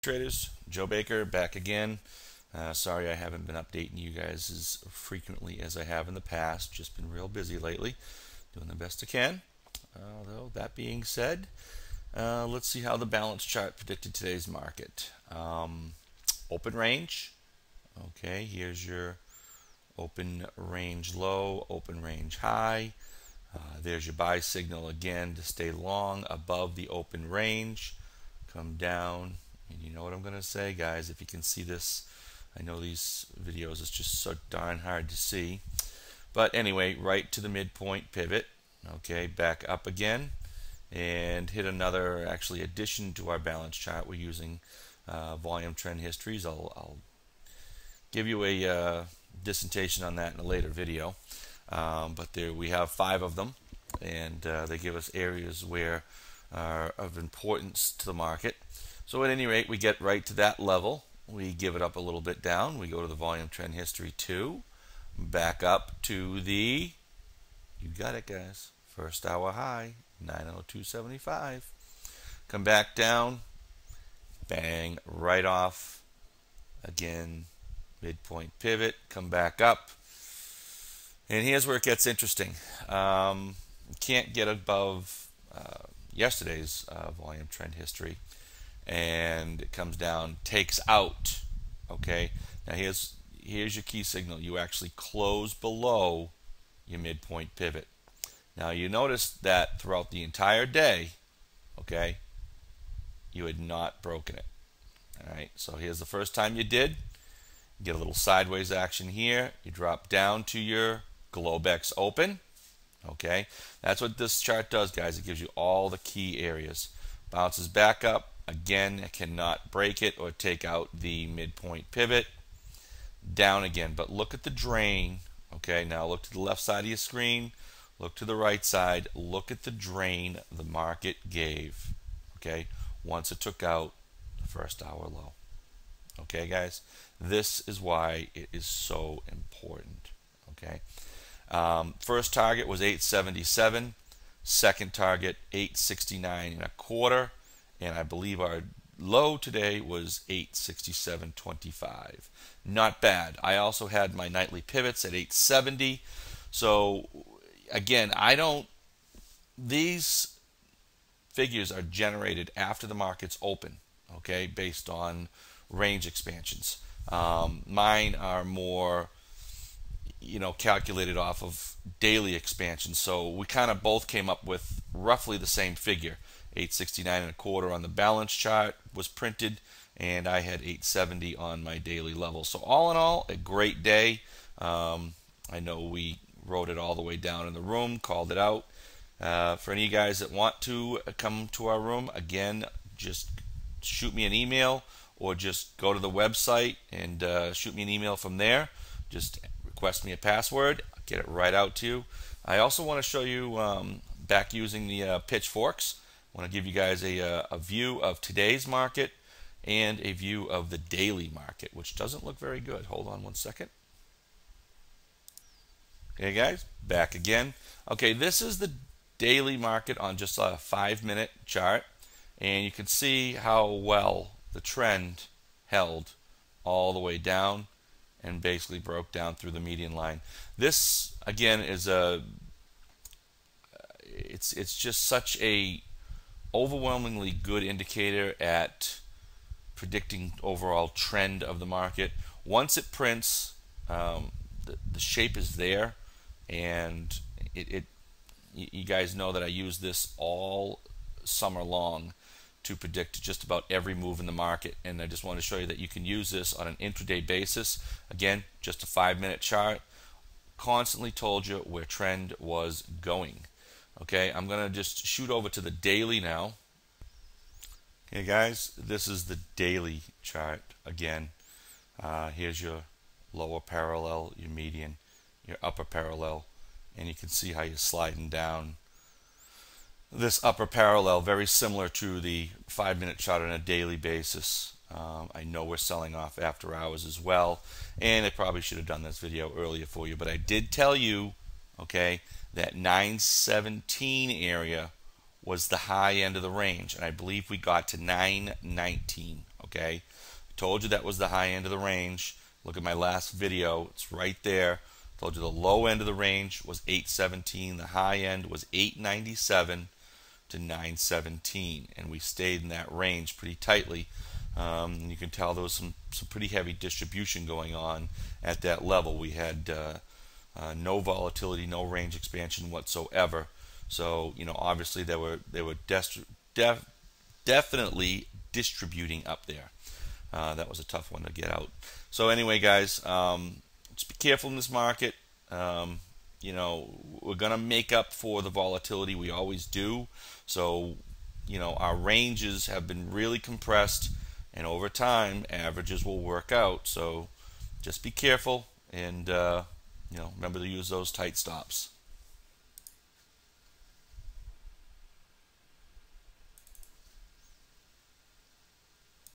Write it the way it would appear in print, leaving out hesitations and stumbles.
Traders, Joe Baker back again. Sorry I haven't been updating you guys as frequently as I have in the past. Just been real busy lately, doing the best I can. Though that being said, let's see how the balance chart predicted today's market. Open range. Okay, here's your open range low, open range high. There's your buy signal again to stay long above the open range. Come down, and you know what I'm going to say, guys. If you can see this, I know these videos is just so darn hard to see. But anyway, right to the midpoint pivot. Okay, back up again and hit another actually addition to our balance chart. We're using volume trend histories. I'll give you a dissertation on that in a later video. But there we have 5 of them, and they give us areas where are of importance to the market. So at any rate, we get right to that level. We give it up a little bit down. We go to the volume trend history 2, back up to the, you got it guys, first hour high, 902.75. Come back down, bang, right off, again, midpoint pivot, come back up. And here's where it gets interesting. Can't get above yesterday's volume trend history, and it comes down, takes out. Okay, now here's your key signal. You actually close below your midpoint pivot. Now you notice that throughout the entire day, okay, you had not broken it. All right, so here's the first time you did. Get a little sideways action here. You drop down to your Globex open. Okay, that's what this chart does, guys. It gives you all the key areas. Bounces back up. Again, it cannot break it or take out the midpoint pivot. Down again. But look at the drain. Okay, now look to the left side of your screen. Look to the right side. Look at the drain the market gave. Okay, once it took out the first hour low. Okay, guys, this is why it is so important. Okay. First target was 877, second target 869.25, and I believe our low today was 867.25. Not bad. I also had my nightly pivots at 870. So again, these figures are generated after the market's open, okay, based on range expansions. Mine are more, you know, calculated off of daily expansion. So we kind of both came up with roughly the same figure. 869.25 on the balance chart was printed, and I had 870 on my daily level. So all in all, a great day. I know we wrote it all the way down in the room, called it out. For any of you guys that want to come to our room, again, just shoot me an email or just go to the website and shoot me an email from there. Just request me a password, I'll get it right out to you. I also want to show you back using the pitchforks. I want to give you guys a view of today's market and a view of the daily market, which doesn't look very good. Hold on one second. Okay, guys, back again. Okay, this is the daily market on just a 5-minute chart, and you can see how well the trend held all the way down and basically broke down through the median line. This again is it's just such a overwhelmingly good indicator at predicting overall trend of the market. Once it prints, the shape is there, and you guys know that I use this all summer long to predict just about every move in the market, and I just want to show you that you can use this on an intraday basis. Again, just a 5-minute chart. Constantly told you where trend was going. Okay, I'm going to just shoot over to the daily now. Okay, guys, this is the daily chart again. Here's your lower parallel, your median, your upper parallel, and you can see how you're sliding down. This upper parallel, very similar to the 5-minute chart on a daily basis. I know we're selling off after hours as well, and I probably should have done this video earlier for you, but I did tell you, okay, that 917 area was the high end of the range, and I believe we got to 919. Okay, I told you that was the high end of the range. Look at my last video, it's right there. I told you the low end of the range was 817, the high end was 897 to 917, and we stayed in that range pretty tightly. You can tell there was some pretty heavy distribution going on at that level. We had no volatility, no range expansion whatsoever. So obviously they were definitely distributing up there. That was a tough one to get out. So anyway, guys, just be careful in this market. We're gonna make up for the volatility. We always do. So our ranges have been really compressed, and over time averages will work out. So just be careful, and remember to use those tight stops.